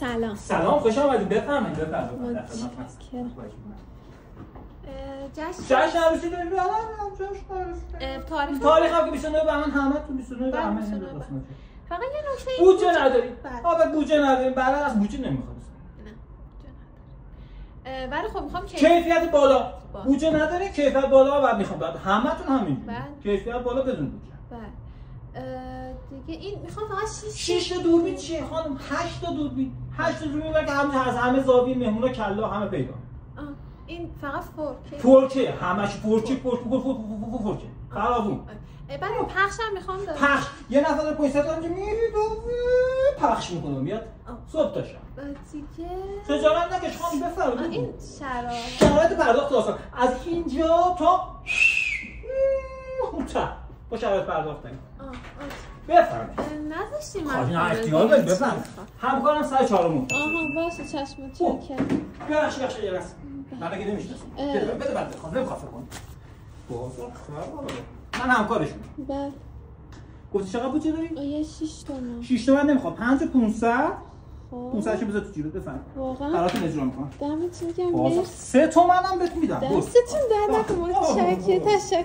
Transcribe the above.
سلام. سلام، خوش آمدید. بفرمایید. جشن عروسی داریم. تاریخ هم که 29 بهمن، همه تو 29 بهمن. فقط یه نکته بودجه نداریم. بودجه نداریم. بعد از بودجه نمیخواد. ولی خب میخوام کیفیت بالا. بودجه نداره، کیفیت بالا بعد میخوام. بعد همتون همین. کیفیت بالا بدون بودجه. دیگه این میخوام فقط 6 تا دوربین چیه خانم؟ 8 تا دوربین. 8 تا دوربین که همه زاویه مهمونا کلا همه پیدا. این فقط 4K همش 4K خرابون. برای پخش هم میخوام دارم. پخش یه نفر پشت سر اونجا میرید و پخش میکنه میاد صبح تا شب. دیگه خجالت نکش خانم، بفرمایید. این شرایط پرداخت آسان از اینجا تا اون تا با شرایط پرداخت بفرمایید. نذاشتیم نه اختیار دارید بفرمایید. همکارم سر 4 ماه. باشه چشم چکه. ببخشید یه لحظه. من اگه نمیشناسم. بده بعد بخوام نمیخوام کن. من همکارشون. بله. گفتی چقدر بودجه داری؟ یه 6 تومن. 6 تومن نمیخوام. 5500. 500 شو بذار تو جیبت بفرم. واقعا؟ براتون اجرا میکنم. دمتون گرم. 3 تومن هم بهت میدم. دستتون در نکنه. متشکرم. تشکر.